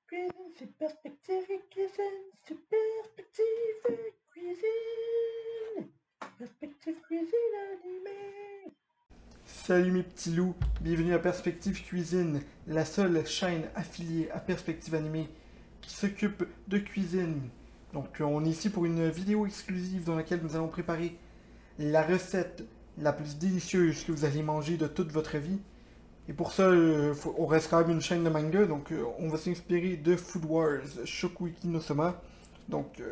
Cuisine, c'est perspective cuisine, c'est perspective cuisine. Perspective cuisine animée. Salut mes petits loups, bienvenue à Perspective Cuisine, la seule chaîne affiliée à Perspective Animée qui s'occupe de cuisine. Donc on est ici pour une vidéo exclusive dans laquelle nous allons préparer la recette la plus délicieuse que vous allez manger de toute votre vie. Et pour ça, on reste quand même une chaîne de manga, donc on va s'inspirer de Food Wars Shokugeki no Soma. Donc,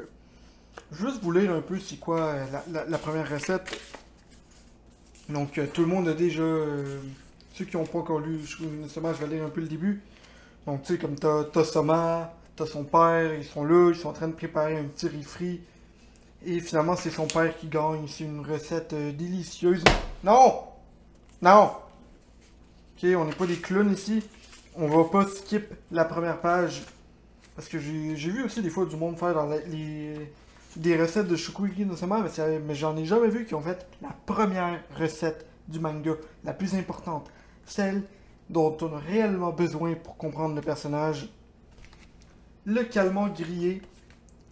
juste vous lire un peu c'est quoi la première recette. Donc, tout le monde a déjà... ceux qui n'ont pas encore lu Shokugeki no Soma, je vais lire un peu le début. Donc, tu sais, comme t'as Soma, t'as son père, ils sont là, ils sont en train de préparer un petit riz frit. Et finalement, c'est son père qui gagne. C'est une recette délicieuse. Non! Non! Ok, on n'est pas des clowns ici. On va pas skip la première page. Parce que j'ai vu aussi des fois du monde faire dans des recettes de Shokugeki no Soma, mais j'en ai jamais vu qui ont fait la première recette du manga, la plus importante. Celle dont on a réellement besoin pour comprendre le personnage. Le calmar grillé.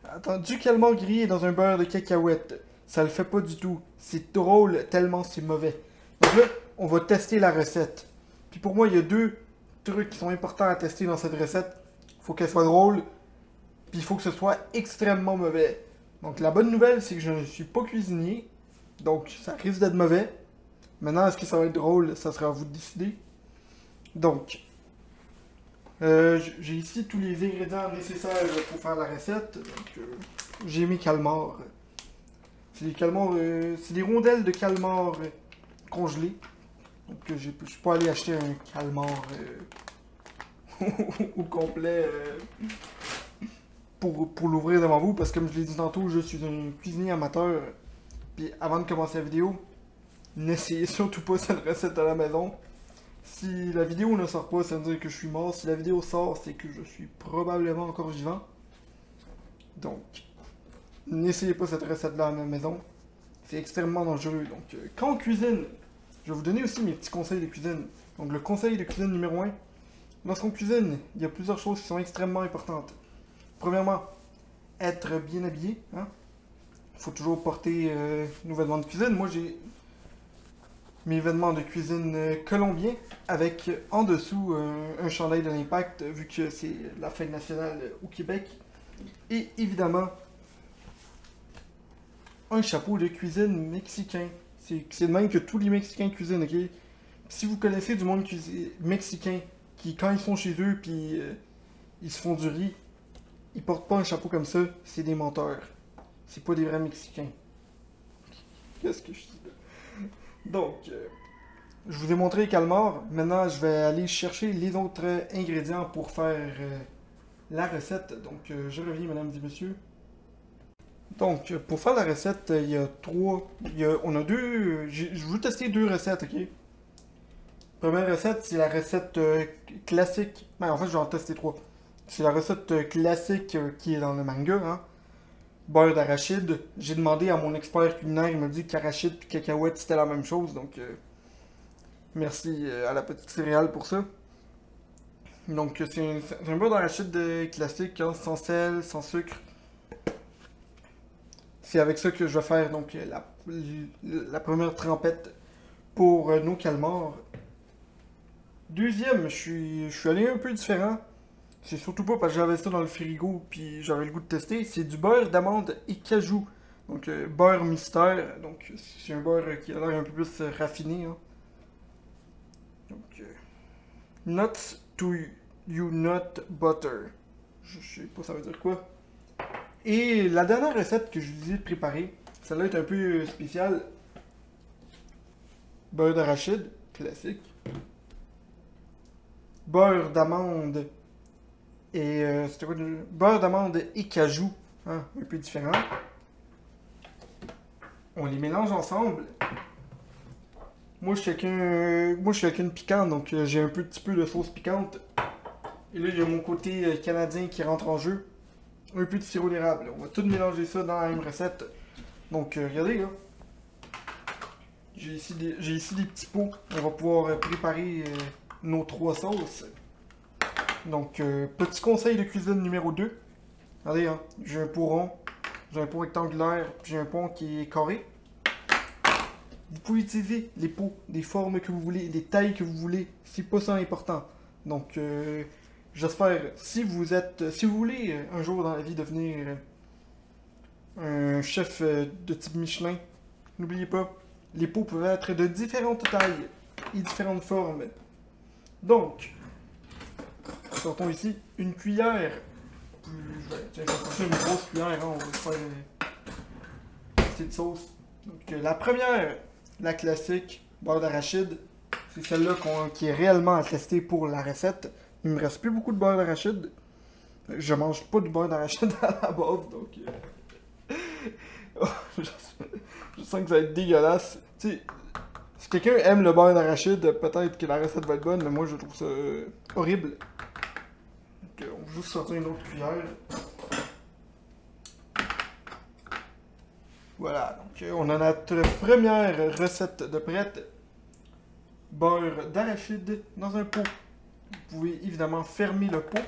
Attends, du calmar grillé dans un beurre de cacahuète. Ça le fait pas du tout. C'est drôle tellement c'est mauvais. Donc là, on va tester la recette. Puis pour moi, il y a deux trucs qui sont importants à tester dans cette recette. Il faut qu'elle soit drôle, puis il faut que ce soit extrêmement mauvais. Donc la bonne nouvelle, c'est que je ne suis pas cuisinier, donc ça risque d'être mauvais. Maintenant, est-ce que ça va être drôle? Ça sera à vous de décider. Donc, j'ai ici tous les ingrédients nécessaires pour faire la recette. Donc, j'ai mes calmars. C'est des calmars, c'est des rondelles de calmar congelées. Donc je suis pas allé acheter un calmar au complet pour l'ouvrir devant vous parce que comme je l'ai dit tantôt, je suis un cuisinier amateur. Puis avant de commencer la vidéo, n'essayez surtout pas cette recette à la maison. Si la vidéo ne sort pas, ça veut dire que je suis mort. Si la vidéo sort, c'est que je suis probablement encore vivant. Donc, n'essayez pas cette recette-là à la maison. C'est extrêmement dangereux. Donc, quand on cuisine, je vais vous donner aussi mes petits conseils de cuisine. Donc le conseil de cuisine numéro 1, lorsqu'on cuisine, il y a plusieurs choses qui sont extrêmement importantes. Premièrement, être bien habillé. Hein? Il faut toujours porter nos vêtements de cuisine. Moi, j'ai mes vêtements de cuisine colombiens avec en dessous un chandail de l'Impact, vu que c'est la fête nationale au Québec. Et évidemment, un chapeau de cuisine mexicain. C'est de même que tous les Mexicains cuisinent, ok? Si vous connaissez du monde mexicain qui, quand ils sont chez eux puis ils se font du riz, ils portent pas un chapeau comme ça, c'est des menteurs. C'est pas des vrais Mexicains. Qu'est-ce que je dis là? Donc, je vous ai montré les calmars. Maintenant, je vais aller chercher les autres ingrédients pour faire la recette. Donc, je reviens, mesdames et messieurs. Donc, pour faire la recette, il y a trois. On a deux. Je veux tester deux recettes, ok? Première recette, c'est la recette classique. Ben, en fait, je vais en tester trois. C'est la recette classique qui est dans le manga, hein? Beurre d'arachide. J'ai demandé à mon expert culinaire, il m'a dit qu'arachide et cacahuète c'était la même chose, donc merci à la petite céréale pour ça. Donc, c'est un beurre d'arachide classique, hein, sans sel, sans sucre. C'est avec ça que je vais faire donc la première trempette pour nos calmars. Deuxième, je suis allé un peu différent. C'est surtout pas parce que j'avais ça dans le frigo puis j'avais le goût de tester. C'est du beurre d'amande et cajou. Donc beurre mystère. Donc c'est un beurre qui a l'air un peu plus raffiné. Hein. Donc nuts to you nut butter. Je sais pas ça veut dire quoi. Et la dernière recette que je vous ai préparée, celle-là est un peu spéciale. Beurre d'arachide, classique. Beurre d'amande et c'était quoi beurre d'amande et cajou, hein, un peu différent. On les mélange ensemble. Moi je suis quelqu'un de piquant, donc j'ai un petit peu de sauce piquante. Et là il y a mon côté canadien qui rentre en jeu. Un peu de sirop d'érable. On va tout mélanger ça dans la même recette. Donc regardez là. J'ai ici des petits pots. On va pouvoir préparer nos trois sauces. Donc, petit conseil de cuisine numéro 2. Regardez, hein, j'ai un pot rond, j'ai un pot rectangulaire, j'ai un pot qui est carré. Vous pouvez utiliser les pots, des formes que vous voulez, des tailles que vous voulez. C'est pas ça l'important. Donc, j'espère, si vous voulez un jour dans la vie devenir un chef de type Michelin, n'oubliez pas, les pots peuvent être de différentes tailles et différentes formes. Donc, sortons ici une cuillère. Je vais chercher une grosse cuillère, hein, on va faire une petite sauce. Donc, la première, la classique, beurre d'arachide. C'est celle-là qui est réellement à tester pour la recette. Il me reste plus beaucoup de beurre d'arachide. Je mange pas de beurre d'arachide à la base, donc... Oh, je sens que ça va être dégueulasse. Tu sais, si quelqu'un aime le beurre d'arachide, peut-être que la recette va être bonne, mais moi je trouve ça horrible. Donc, on va juste sortir une autre cuillère. Voilà, donc on a notre première recette de prête. Beurre d'arachide dans un pot. Vous pouvez évidemment fermer le pot.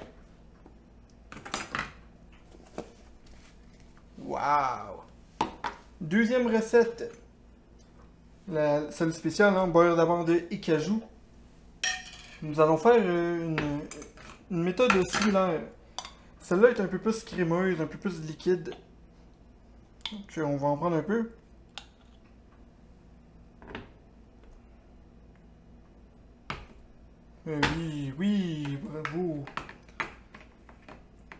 Waouh! Deuxième recette. Celle spéciale, hein, beurre d'amande et cajou. Nous allons faire une méthode similaire. Celle-là est un peu plus crémeuse, un peu plus liquide. Donc on va en prendre un peu. Oui, oui, bravo.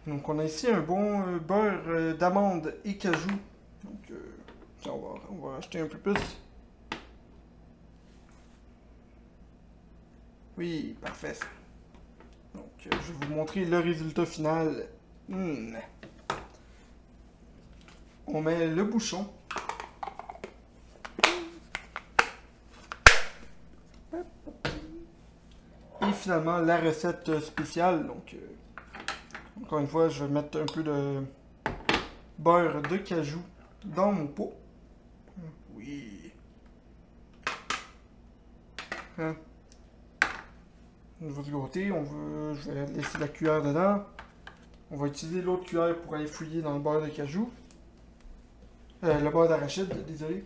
Donc on a ici un bon beurre d'amande et cajou. Donc on va acheter un peu plus. Oui, parfait. Donc je vais vous montrer le résultat final. On met le bouchon. Et finalement la recette spéciale. Donc encore une fois, je vais mettre un peu de beurre de cajou dans mon pot. Oui. Hein? De l'autre côté, je vais laisser la cuillère dedans. On va utiliser l'autre cuillère pour aller fouiller dans le beurre de cajou. Le beurre d'arachide, désolé.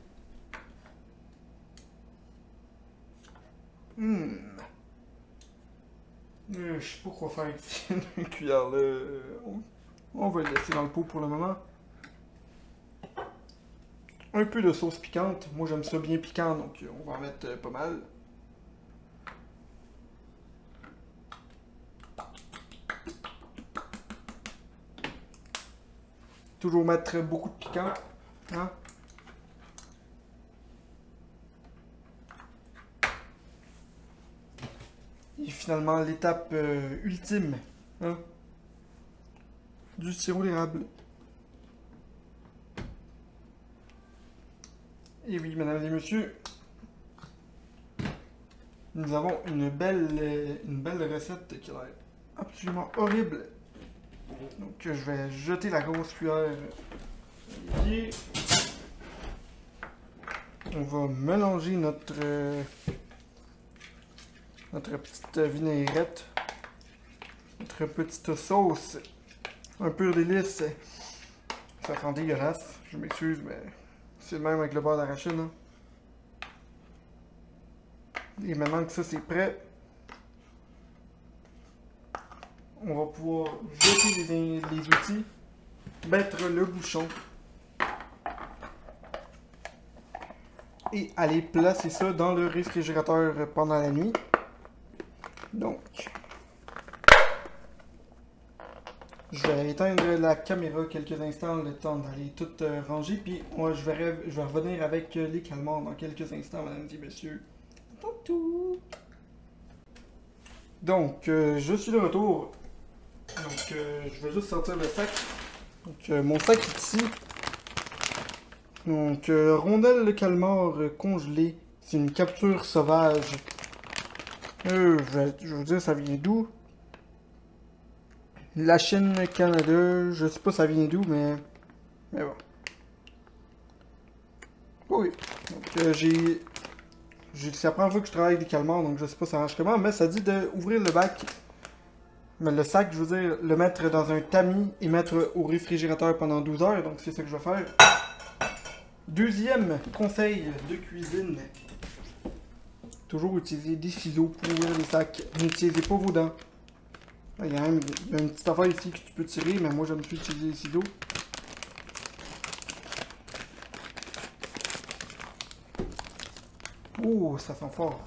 Je sais pas quoi faire avec une cuillère là. On va le laisser dans le pot pour le moment. Un peu de sauce piquante. Moi j'aime ça bien piquant, donc on va en mettre pas mal. Toujours mettre beaucoup de piquant. Hein? Et finalement l'étape ultime. Hein? Du sirop d'érable. Et oui, mesdames et messieurs, nous avons une belle recette qui a l'air absolument horrible. Donc je vais jeter la grosse cuillère. Et on va mélanger notre petite vinaigrette, notre petite sauce, un peu délice. Ça sent dégueulasse, je m'excuse, mais c'est le même avec le beurre d'arachide. Hein. Et maintenant que ça c'est prêt, on va pouvoir jeter les outils, mettre le bouchon et aller placer ça dans le réfrigérateur pendant la nuit. Donc, je vais éteindre la caméra quelques instants, le temps d'aller tout ranger, puis moi je vais revenir avec les calmars dans quelques instants, mesdames et messieurs. Donc, je suis de retour. Donc, je vais juste sortir le sac. Donc, mon sac est ici. Donc, rondelle de calmar congelée. C'est une capture sauvage. Je vais vous dire, ça vient d'où? La Chine, Canada. Je sais pas ça vient d'où, mais bon. Oui. Donc, c'est la première fois que je travaille avec des calmars, donc je sais pas ça marche comment, mais ça dit d'ouvrir le bac Mais le sac, je veux dire, le mettre dans un tamis et mettre au réfrigérateur pendant 12 heures. Donc c'est ça que je vais faire. Deuxième conseil de cuisine. Toujours utiliser des ciseaux pour ouvrir les sacs. N'utilisez pas vos dents. Il y a une petite affaire ici que tu peux tirer, mais moi j'aime plus utiliser les ciseaux. Oh, ça sent fort.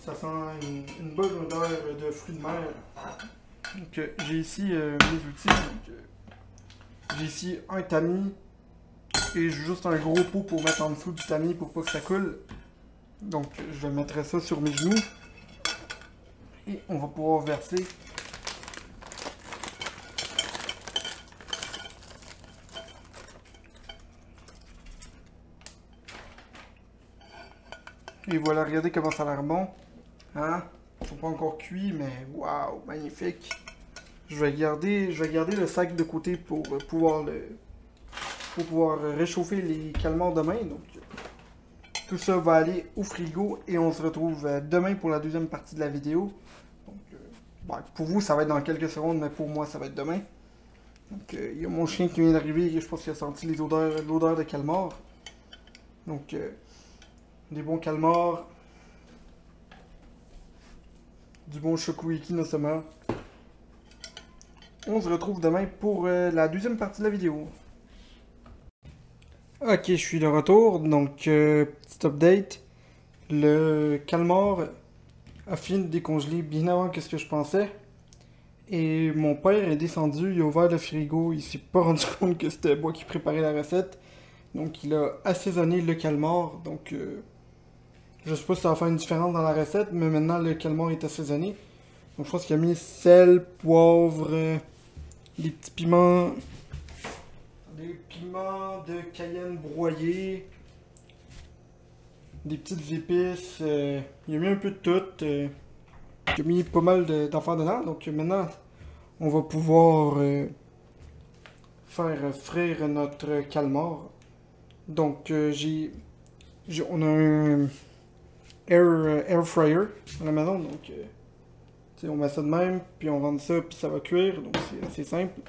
Ça sent une bonne odeur de fruits de mer. Donc j'ai ici mes outils. J'ai ici un tamis et juste un gros pot pour mettre en dessous du tamis pour pas que ça coule. Donc je mettrai ça sur mes genoux. Et on va pouvoir verser. Et voilà, regardez comment ça a l'air bon. Hein? Ils sont pas encore cuits, mais waouh, magnifique. Je vais garder le sac de côté pour pouvoir réchauffer les calmars demain. Donc tout ça va aller au frigo et on se retrouve demain pour la deuxième partie de la vidéo. Donc, bon, pour vous, ça va être dans quelques secondes, mais pour moi, ça va être demain. Donc il y a mon chien qui vient d'arriver et je pense qu'il a senti l'odeur de calmar. Donc des bons calmars, du bon Shokuiki no Sama. On se retrouve demain pour la deuxième partie de la vidéo. Ok, je suis de retour, donc petit update. Le calmar a fini de décongeler bien avant que ce que je pensais. Et mon père est descendu, il a ouvert le frigo, il s'est pas rendu compte que c'était moi qui préparais la recette. Donc il a assaisonné le calmar, donc je sais pas si ça va faire une différence dans la recette, mais maintenant le calmar est assaisonné. Donc je pense qu'il a mis sel, poivre, des petits piments, des piments de Cayenne broyés, des petites épices, il a mis un peu de tout. Il a mis pas mal d'affaires dedans, donc maintenant on va pouvoir faire frire notre calmar. Donc on a un air fryer à la maison, donc on met ça de même, puis on rentre ça, puis ça va cuire, donc c'est assez simple.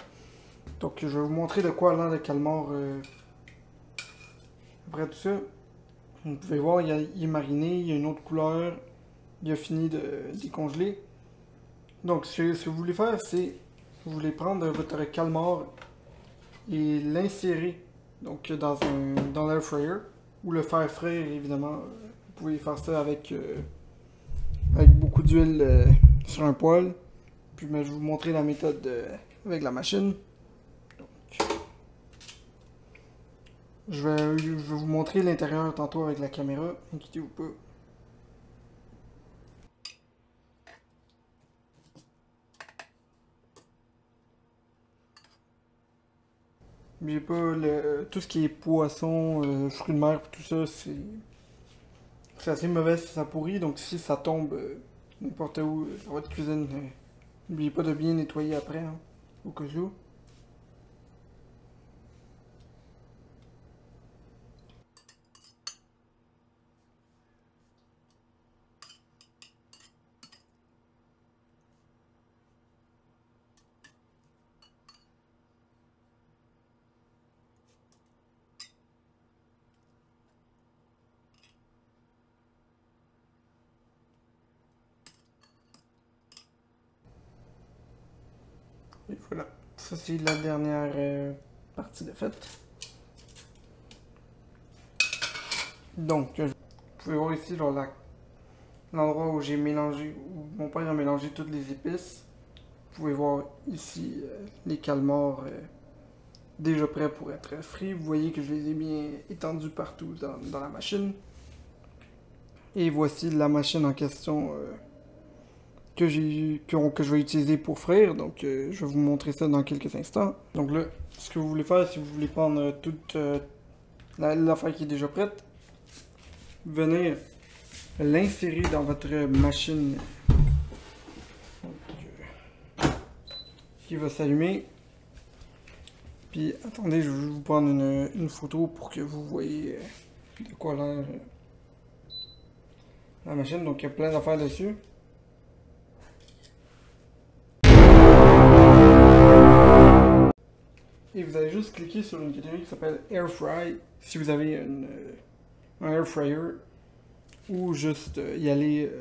Donc je vais vous montrer de quoi a l'air le calmar après tout ça. Vous pouvez voir, il est mariné, il y a une autre couleur, il a fini de décongeler. Donc ce que vous voulez faire, c'est vous voulez prendre votre calmar et l'insérer donc dans l'air fryer ou le faire frire évidemment. Vous pouvez faire ça avec beaucoup d'huile sur un poêle. Puis je vais vous montrer la méthode avec la machine. Donc, je vais vous montrer l'intérieur tantôt avec la caméra, inquiétez-vous pas. N'oubliez pas, tout ce qui est poisson, fruits de mer, tout ça, c'est assez mauvais si ça pourrit. Donc si ça tombe n'importe où dans votre cuisine, n'oubliez pas de bien nettoyer après, hein, au cas où. Et voilà, ça c'est la dernière partie de faite. Donc, vous pouvez voir ici l'endroit où j'ai mélangé, où mon père a mélangé toutes les épices. Vous pouvez voir ici les calmars déjà prêts pour être frits. Vous voyez que je les ai bien étendus partout dans la machine. Et voici la machine en question que je vais utiliser pour frire. Donc je vais vous montrer ça dans quelques instants. Donc là, ce que vous voulez faire, si vous voulez prendre toute l'affaire qui est déjà prête, venir l'insérer dans votre machine qui va s'allumer. Puis attendez, je vais vous prendre une photo pour que vous voyez de quoi l'air la machine. Donc il y a plein d'affaires dessus. allez juste cliquer sur une catégorie qui s'appelle Air Fry si vous avez un Air Fryer ou juste y aller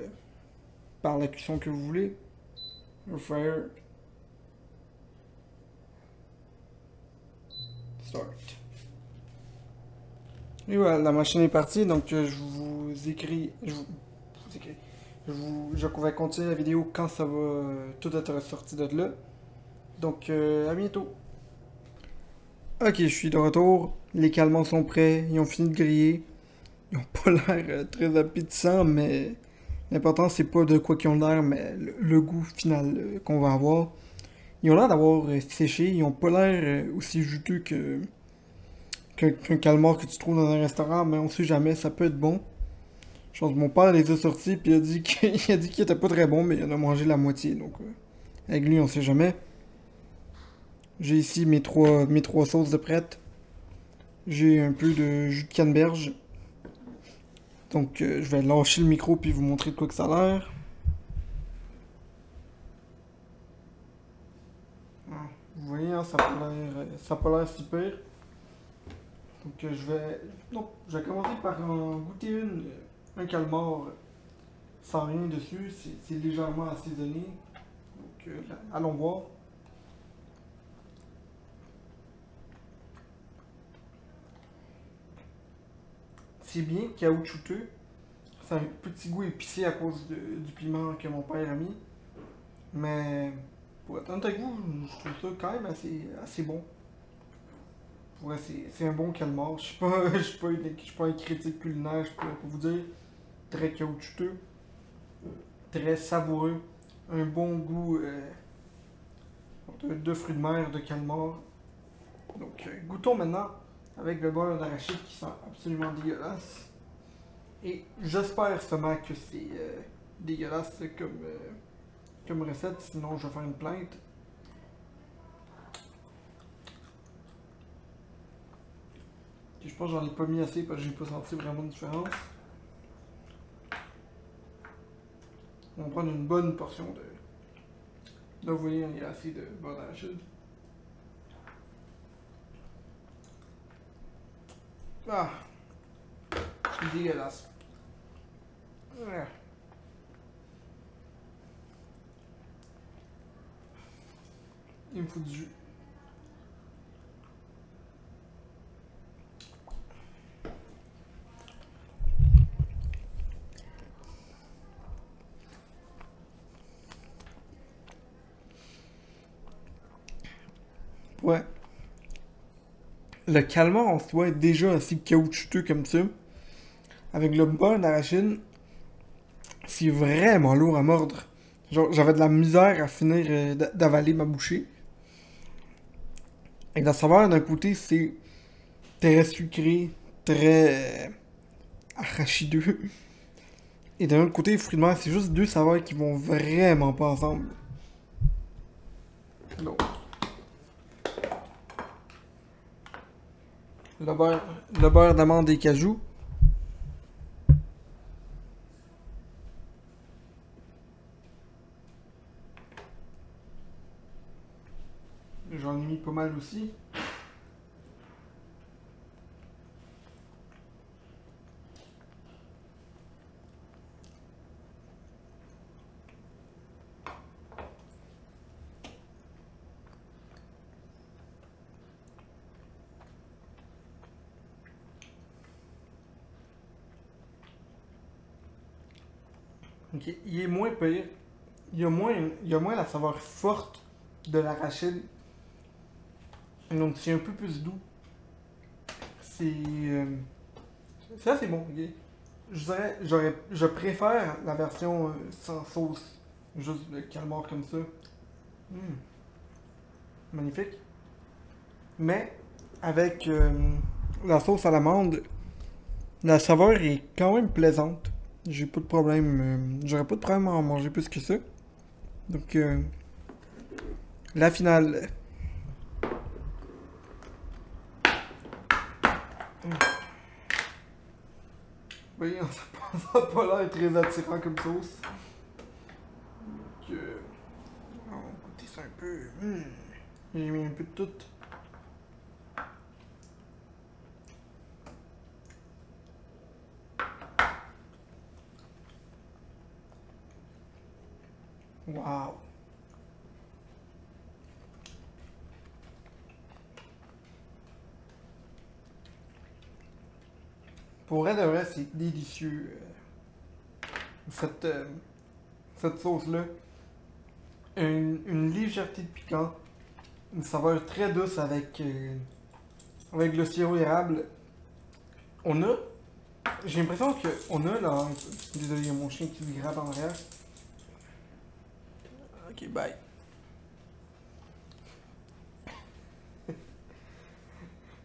par la cuisson que vous voulez. Air Fryer. Start. Et voilà, la machine est partie, donc je vous écris. Je vais continuer la vidéo quand ça va tout être sorti de là. Donc à bientôt. Ok, je suis de retour. Les calmants sont prêts. Ils ont fini de griller. Ils ont pas l'air très appétissants, mais l'important c'est pas de quoi qu'ils ont l'air, mais le goût final qu'on va avoir. Ils ont l'air d'avoir séché. Ils ont pas l'air aussi juteux qu'un calmar que tu trouves dans un restaurant, mais on sait jamais, ça peut être bon. Je pense que mon père les a sortis, puis il a dit qu'il était pas très bon, mais il en a mangé la moitié, donc avec lui, on sait jamais. J'ai ici mes trois sauces de prêtes. J'ai un peu de jus de canneberge. Donc je vais lâcher le micro puis vous montrer de quoi que ça a l'air. Vous voyez, hein, ça a pas l'air si pire. Donc je vais commencer par en goûter un calmar sans rien dessus. C'est légèrement assaisonné. Donc allons voir. C'est bien caoutchouteux. C'est un petit goût épicé à cause du piment que mon père a mis. Mais pour être honnête avec vous, je trouve ça quand même assez bon. Ouais, c'est un bon calmar. Je suis pas un critique culinaire, je peux vous dire. Très caoutchouteux, très savoureux, un bon goût de fruits de mer, de calmar. Donc goûtons maintenant avec le beurre d'arachide qui sent absolument dégueulasse. Et j'espère seulement que c'est dégueulasse comme recette, sinon je vais faire une plainte. Je pense que j'en ai pas mis assez parce que j'ai pas senti vraiment de différence. On va prendre une bonne portion de... Là vous voyez, il y a assez de beurre d'arachide. Ah! C'est dégueulasse. Ouais. Il me faut du jus. Ouais. Le calmar en soi est déjà assez caoutchouteux comme ça. Avec le beurre d'arachide, c'est vraiment lourd à mordre. Genre, j'avais de la misère à finir d'avaler ma bouchée. Et la saveur d'un côté, c'est très sucré, très arachideux. Et d'un autre côté, les fruits de mer, c'est juste deux saveurs qui vont vraiment pas ensemble. Donc, le beurre d'amande et cajou. J'en ai mis pas mal aussi. Ok, il est moins pire. Il y a moins la saveur forte de l'arachide. Donc c'est un peu plus doux. C'est assez bon. Ok. Je dirais, je préfère la version sans sauce. Juste le calmar comme ça. Mm, magnifique. Mais avec la sauce à l'amande, la saveur est quand même plaisante. J'ai pas de problème. J'aurais pas de problème à en manger plus que ça. Donc, la finale. Oui, ça n'a pas l'air très attirant comme sauce. Donc, on va goûter ça un peu. J'ai mis un peu de tout. Pour vrai de vrai, c'est délicieux. Cette sauce-là. Une légèreté de piquant. Une saveur très douce avec le sirop érable. On a. J'ai l'impression qu'on a là. Désolé, il y a mon chien qui se gratte en arrière. Ok, bye.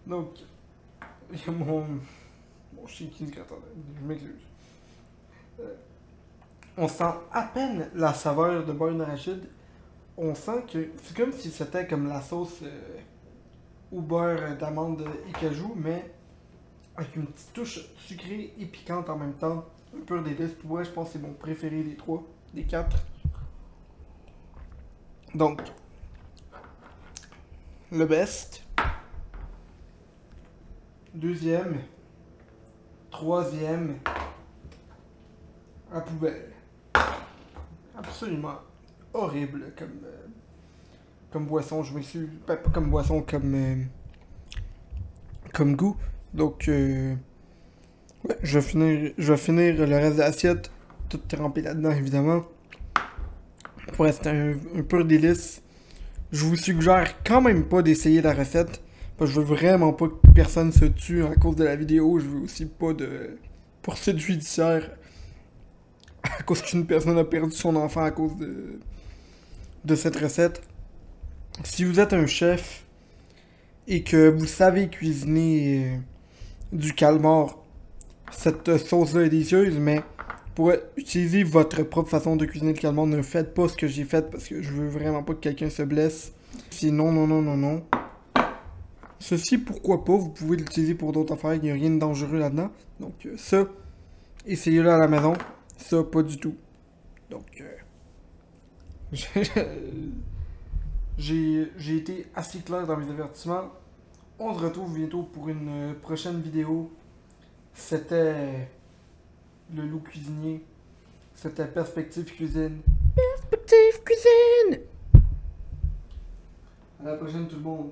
Donc, il y a mon chien qui se gratte en arrière. Je m'excuse. On sent à peine la saveur de beurre d'arachide. On sent que c'est comme si c'était comme la sauce au beurre d'amande et cajou, mais avec une petite touche sucrée et piquante en même temps. Un pur délice. Ouais, je pense que c'est mon préféré des trois, des quatre. Donc, le best. Deuxième. Troisième. À poubelle. Absolument horrible comme boisson. Je m'excuse. Pas comme boisson, comme goût. Donc, ouais, je vais finir le reste de l'assiette, tout trempé là-dedans, évidemment. Pour rester un pur délice. Je vous suggère quand même pas d'essayer la recette. Parce que je veux vraiment pas que personne se tue à cause de la vidéo. Je veux aussi pas de poursuite judiciaire à cause qu'une personne a perdu son enfant à cause de cette recette. Si vous êtes un chef et que vous savez cuisiner du calmar, cette sauce-là est délicieuse, mais pour utiliser votre propre façon de cuisiner le calmar, ne faites pas ce que j'ai fait parce que je veux vraiment pas que quelqu'un se blesse. C'est non, non, non, non, non. Ceci, pourquoi pas, vous pouvez l'utiliser pour d'autres affaires, il n'y a rien de dangereux là-dedans. Donc ça, essayez-le à la maison. Ça, pas du tout. Donc, j'ai été assez clair dans mes avertissements. On se retrouve bientôt pour une prochaine vidéo. C'était le loup cuisinier. C'était Perspective Cuisine. Perspective Cuisine! À la prochaine tout le monde.